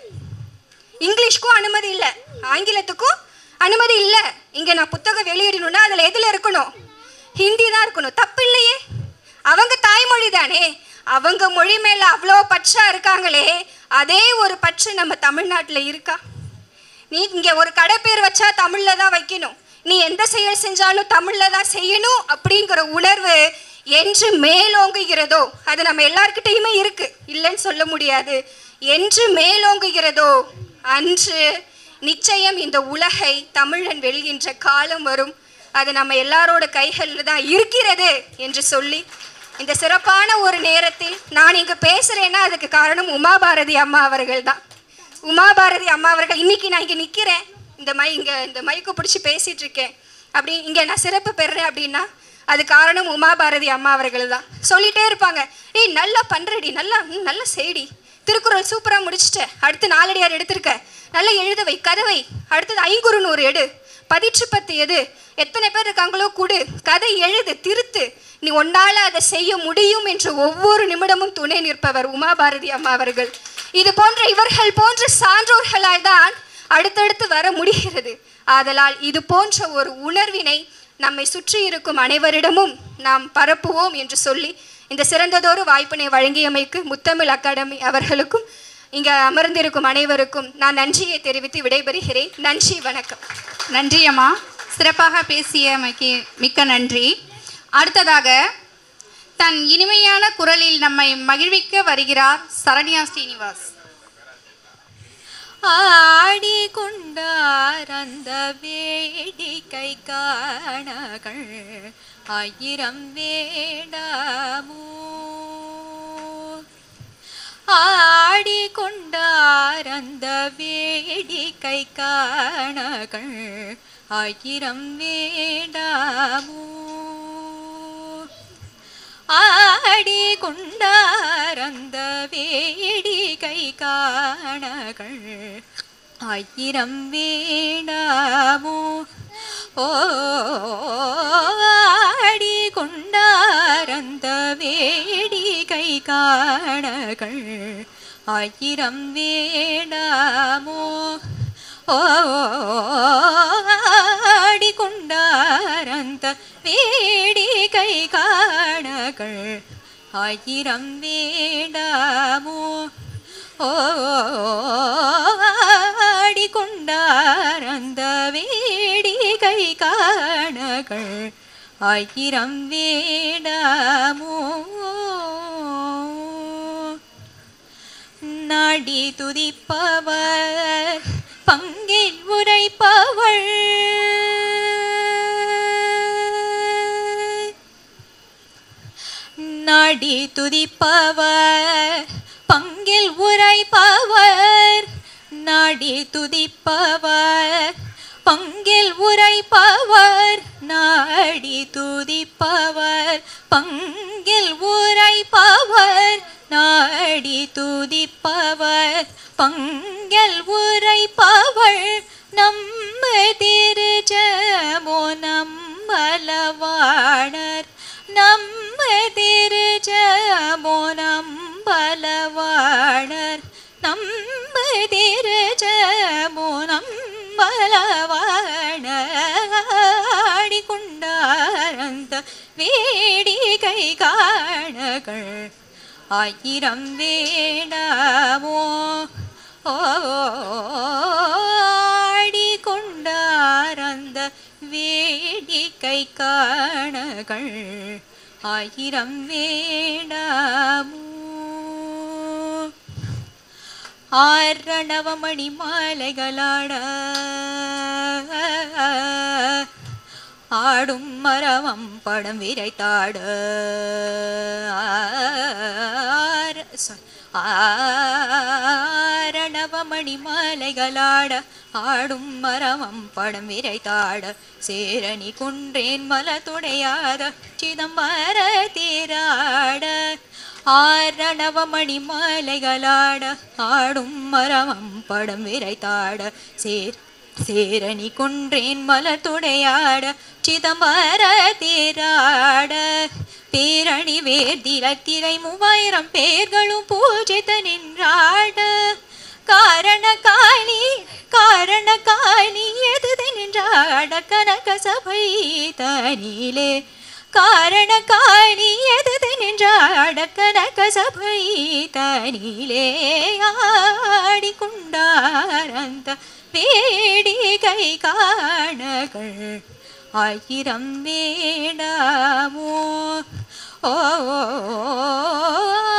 இங்கிலீஷ்க்கும் அனுமதி இல்லை, ஆங்கிலத்துக்கும் அனுமதி இல்லை. இங்கே நான் புத்தகம் வெளியிடணும்னா அதில் எதில் இருக்கணும்? ஹிந்தி தான் இருக்கணும். தப்பு இல்லையே, அவங்க தாய்மொழி தானே. அவங்க மொழி மேலே அவ்வளோ பற்றா இருக்காங்களே, அதே ஒரு பற்று நம்ம தமிழ்நாட்டில் இருக்கா? நீ இங்கே ஒரு கடை பேர் வச்சா தமிழில் தான் வைக்கணும், நீ எந்த செயல் செஞ்சாலும் தமிழில் தான் செய்யணும் அப்படிங்கிற உணர்வு என்று மேலோங்குகிறதோ, அது நம்ம எல்லார்கிட்டையுமே இருக்கு, இல்லைன்னு சொல்ல முடியாது. என்று மேலோங்குகிறதோ அன்று நிச்சயம் இந்த உலகை தமிழன் வெல்கின்ற காலம் வரும். அது நம்ம எல்லாரோட கைகளில் தான் இருக்கிறது என்று சொல்லி, இந்த சிறப்பான ஒரு நேரத்தில் நான் இங்கே பேசுகிறேன்னா அதுக்கு காரணம் உமாபாரதி அம்மா அவர்கள் தான். உமாபாரதி அம்மா அவர்கள் இன்னைக்கு நான் இங்கே நிற்கிறேன், இந்த மைக்கு பிடிச்சி பேசிகிட்டு இருக்கேன், அப்படி இங்கே நான் சிறப்பு பெறுறேன் அப்படின்னா அது காரணம் உமாபாரதி அம்மா அவர்கள் தான். சொல்லிகிட்டே இருப்பாங்க, ஏய் நல்லா பண்ணுறடி, நல்லா செய்டி, திருக்குறள் சூப்பராக முடிச்சுட்ட, அடுத்து 4 அடியார் எடுத்திருக்க, நல்லா எழுதவை, கதவை, அடுத்தது 500 எடு, 10 எது, எத்தனை பேர் இருக்காங்களோ கொடு, கதை எழுது, திருத்து, நீ ஒன்றால் அதை செய்ய முடியும் என்று ஒவ்வொரு நிமிடமும் துணை நிற்பவர் உமாபாரதி அம்மா அவர்கள். இது போன்ற இவர்கள் போன்ற சான்றோர்களால் தான் அடுத்தடுத்து வர முடிகிறது. ஆதலால் இது போன்ற ஒரு உணர்வினை நம்மை சுற்றி இருக்கும் அனைவரிடமும் நாம் பரப்புவோம் என்று சொல்லி இந்த சிறந்ததொரு வாய்ப்பினை வழங்கியமைக்கு முத்தமிழ் அகாடமி அவர்களுக்கும் இங்கே அமர்ந்திருக்கும் அனைவருக்கும் நான் நன்றியை தெரிவித்து விடைபெறுகிறேன். நன்றி, வணக்கம். நன்றி அம்மா, சிறப்பாக பேசியமைக்கு மிக்க நன்றி. அடுத்ததாக தன் இனிமையான குரலில் நம்மை மகிழ்விக்க வருகிறார் சரண்யா ஸ்ரீனிவாஸ். ஆடி கொண்டார் அந்த வேடிக்கை காணகள் ஆயிரம் வேண்டாமோ, ஆடி கொண்டார் அந்த வேடிக்கை காணகள் ஆயிரம் வேண்டாமோ, ஆடி கொண்டார் அந்த வேடிக்கை காணகள் ஆயிரம் வேண்டாமோ, ஓ ஆடி கொண்டார் அந்த வேடிக்கை காணகள் ஆயிரம் வேண்டாமோ, ஓ ஆடி கொண்டார் அந்த வேடிக்கை காணகள் ஆயிரம் வேண்டாமோ, ஓ ஆடி கொண்டார் அந்த வேடிக்கை காணகள் ஆயிரம் வேண்டாமோ, நாடி துதிப்பவர் பங்கில் உரைப்பவள், நாடி துதிப்பவர் பங்கில் உரைப்பவர், நாடி துதிப்பவர் பங்கில் உரைப்பவர், நாடி துதிப்பவர் பங்கில் உரைப்பவர், நாடி துதிப்பவர் பங்கில் உரைப்பவர், நம்ம திருஜமோ நம்பலவாணர், நம்ம திருஜமோ நம்பலவாணர், நம்ம திருஜமோ நம்பலவாணர், ஆடி கொண்டார் அந்த வேடிக்கை காணகள் ஆயிரம் வேண்டாமோ, ஆடி கொண்டார் அந்த வேடிக்கை காணகள் ஆயிரம் வேண்டாமோ, ஆரணவமணி மாலைகளாட ஆடும் மரவம் படம் விரைத்தாட, ஆரணவமணி மாலைகளாட ஆடும் மரவம் படம் விரைத்தாட, சேரணி குன்றேன் மலத்துடையாத சிதம்பர தீராட, ஆரணவமணி மாலைகளாட ஆடும் மரவம் படம் விரைத்தாட, சேரணி குன்றேன் மலத்துடையாட சிதம்பர தீராட, பேரணி வேர்திரத்திரை 3000 பேர்களும் பூஜித்த நின்றாட, காரண காளி எது நின்றாட கனக சபை தனிலே, காரண காளி எது நின்றாட கனக சபை தனிலே, ஆடி கொண்டார் அந்த வேடிக்கை காணகள் ஆயிரம் வேண்டாமோ,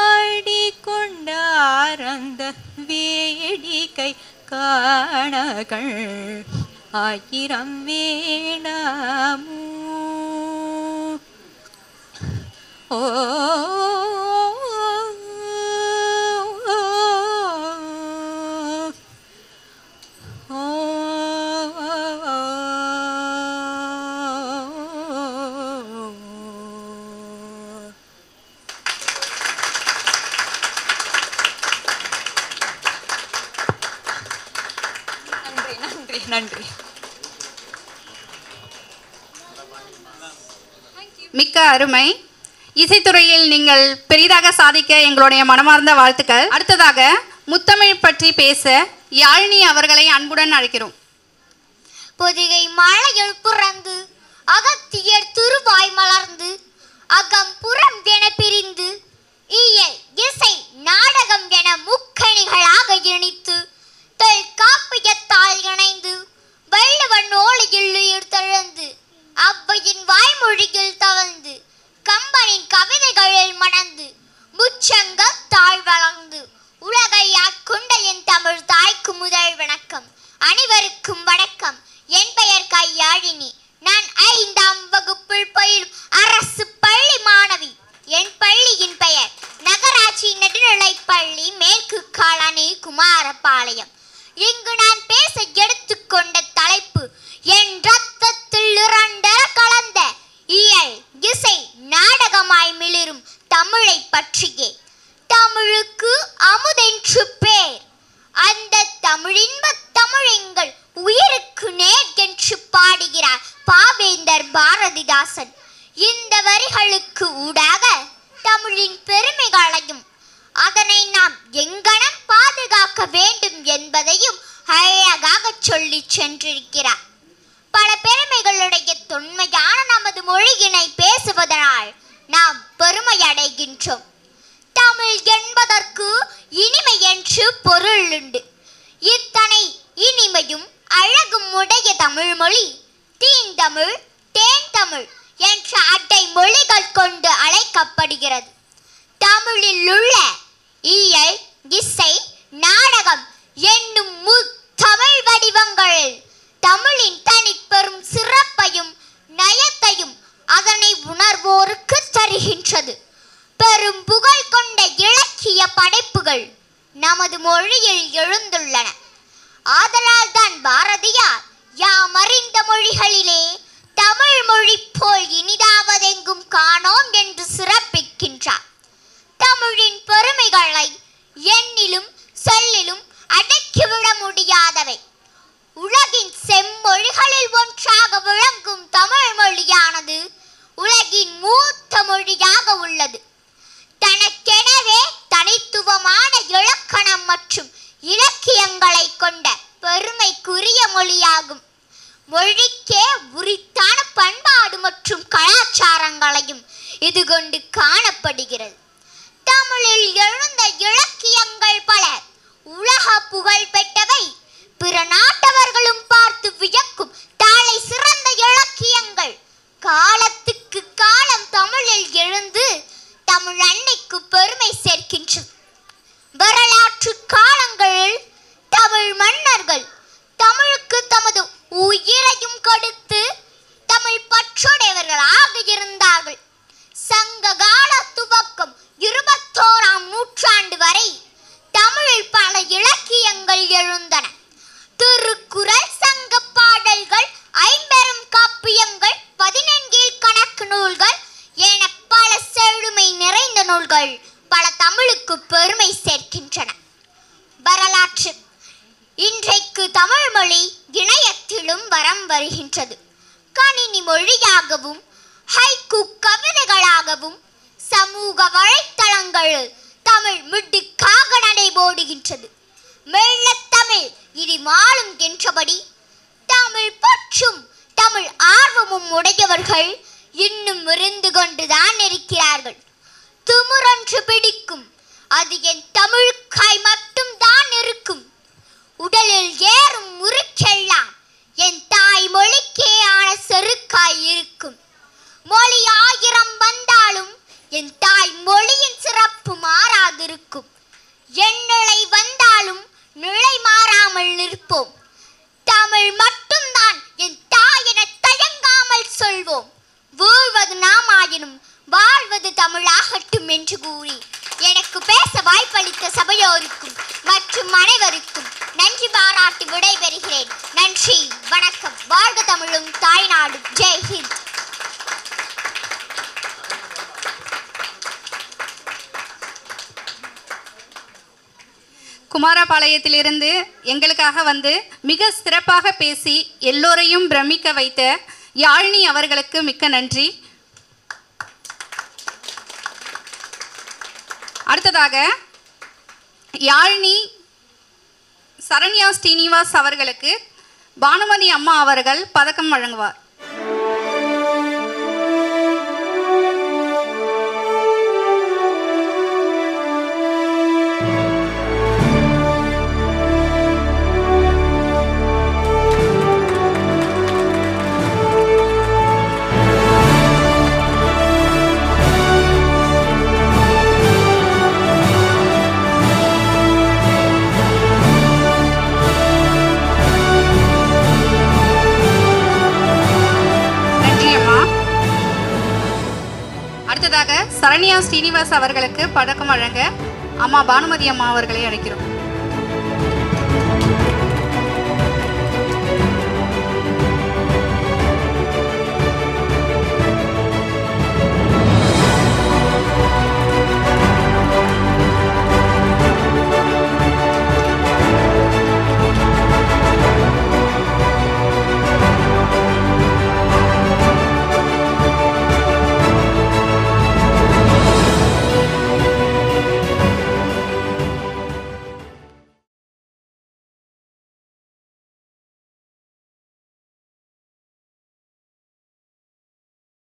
ஆடி கொண்டார் அந்த வேடிக்கை காணகள் ஆயிரம் வேண்டாமோ, ஓ நன்றி. மிக்க அருமை. இசைத்துறையில் நீங்கள் பெரிதாக சாதிக்க எங்களுடைய மனமார்ந்த வாழ்த்துக்கள். அடுத்ததாக முத்தமிழ் பற்றி பேச யாழினி அவர்களை அன்புடன் அழைக்கிறோம். பொதிகை மழையில் புறந்து அகத்தியர் திருவாய் மலர்ந்து அகம் புறம் என பிரிந்து இயல் இசை நாடகம் என முக்கணிகளாக இணைத்து தொல்காப்பியத்தால் இணைந்து வள்ளுவன் ஓலையில் உயிர் தழுந்து அவ்வையின் வாய்மொழியில் தவழ்ந்து கம்பனின் கவிதைகளில் மணந்து முச்சங்கத்தால் வளர்ந்து உலகை ஆட்கொண்ட என் தமிழ் தாய்க்கு முதல் வணக்கம். அனைவருக்கும் வணக்கம். என் பெயர் கையாழினி. நான் 5ஆம் வகுப்பில் பயிலும் அரசு பள்ளி மாணவி. என் பள்ளியின் பெயர் நகராட்சி நடுநிலைப்பள்ளி மேற்கு காலனி குமாரபாளையம். இங்கு நான் பேச எடுத்துக்கொண்ட தலைப்பு என் ரத்தத்தில் இரண்டர கலந்த இயல் இசை நாடகமாய் மிளிரும் தமிழை பற்றியே. தமிழுக்கு அமுதென்று பேர், அந்த தமிழின்ப தமிழெங்கள் உயிருக்கு நேர் என்று பாடுகிறார் பாவேந்தர் பாரதிதாசன். இந்த வரிகளுக்கு ஊடாக தமிழின் பெருமைகளையும் அதனை நாம் எங்கனம் பாதுகாக்க வேண்டும் என்பதையும் அழகாக சொல்லி சென்றிருக்கிறார். பல பெருமைகளுடைய தொன்மையான நமது மொழியினை பேசுவதனால் நாம் பெருமை அடைகின்றோம். தமிழ் என்பதற்கு இனிமை என்று பொருள் உண்டு. இத்தனை இனிமையும் அழகும் உடைய தமிழ் மொழி தீந்தமிழ், தேன்தமிழ் என்ற அட்டை மொழிகள் கொண்டு அழைக்கப்படுகிறது. தமிழில் உள்ள இயல் இசை நாடகம் என்னும் முத்தமிழ் வடிவங்களில் தமிழின் தனிப்பெரும் சிறப்பையும் நயத்தையும் அதனை உணர்வோருக்கு தருகின்றது. பெரும் புகழ் கொண்ட இலக்கிய படைப்புகள் நமது மொழியில் எழுந்துள்ளன. ஆதலால் தான் பாரதியார் யாம் அறிந்த மொழிகளிலே தமிழ் மொழி போல் இனிதாவதெங்கும் காணோம் என்று சிறப்பிக்கின்றார். தமிழின் பெருமைகளை எண்ணிலும் சொல்லிலும் அடக்கிவிட முடியாதவை. உலகின் செம்மொழிகளில் ஒன்றாக விளங்கும் தமிழ் மொழியானது உலகின் மூத்த மொழியாக உள்ளது. தனக்கெனவே தனித்துவமான இலக்கணம் மற்றும் இலக்கியங்களை கொண்ட பெருமைக்குரிய மொழியாகும். மொழிக்கே உரித்தான பண்பாடு மற்றும் கலாச்சாரங்களையும் இது கொண்டு காணப்படுகிறது. தமிழில் எழுந்த இலக்கியங்கள் பல உலக புகழ் பெற்றவை. பிற நாட்டவர்களும் பார்த்து வியக்கும் தலை சிறந்த இலக்கியங்கள் காலத்துக்கு காலம் தமிழில் எழுந்து தமிழ் அன்னைக்கு பெருமை சேர்க்கின்றது. வரலாற்று காலங்களில் தமிழ் மன்னர்கள் தமிழுக்கு தமது உயிரையும் கொடுத்து தமிழ் பற்றுடையவர்களாக இருந்தார்கள். சங்க கால துவக்கம் 21ஆம் நூற்றாண்டு வரை தமிழில் பல இலக்கியங்கள் எழுந்தன. திருக்குறள், சங்க பாடல்கள், ஐம்பெரும் காப்பியங்கள், 14 கணக்கு நூல்கள் என பல செழுமை நிறைந்த நூல்கள் பல தமிழுக்கு பெருமை சேர்க்கின்றன. வரலாற்று இன்றைக்கு தமிழ் மொழி இணையத்திலும் வரம் வருகின்றது. கணினி மொழியாகவும் ஹைக்கூ கவிதைகளாகவும் சமூக வலைத்தளங்களில் தமிழ் மிடுக்காக நடைபோடுகின்றது. மெல்லத்தமிழ் இனி மாளும் என்றபடி தமிழ் பற்றும் தமிழ் ஆர்வமும் உடையவர்கள் இன்னும் இருந்து கொண்டுதான் இருக்கிறார்கள். திமிரொன்று பிடிக்கும், அது என் தமிழுக்காய் மட்டும் தான் இருக்கும். உடலில் ஏறும் முறுக்கெல்லாம் என் தாய் மொழிக்கே ஆன செருக்காய் இருக்கும். மொழி 1000 வந்தாலும் என் தாய் மொழியின் சிறப்பு மாறாதிருக்கும். என் நிலை வந்தாலும் நிலை மாறாமல் நிற்போம். தமிழ் மட்டும்தான் என் தாய் என தயங்காமல் சொல்வோம். வீழ்வது நாமாயினும் வாழ்வது தமிழாகட்டும் என்று கூறி எனக்கு பேச வாய்ப்பளித்த சபையோருக்கும் மற்றும் அனைவருக்கும் நன்றி பாராட்டி விடைபெறுகிறேன். நன்றி, வணக்கம். வாழ்க தமிழும் தாய்நாடும். ஜெய் ஹிந்த். குமாரபாளையத்திலிருந்து எங்களுக்காக வந்து மிக சிறப்பாக பேசி எல்லோரையும் பிரமிக்க வைத்த யாழினி அவர்களுக்கு மிக்க நன்றி. அடுத்ததாக யாழினி சரண்யா ஸ்ரீனிவாஸ் அவர்களுக்கு பானுமதி அம்மா அவர்கள் பதக்கம் வழங்குவார். ஸ்ரீனிவாஸ் அவர்களுக்கு பதக்கம் வழங்க அம்மா பானுமதி அம்மா அவர்களை அழைக்கிறோம்.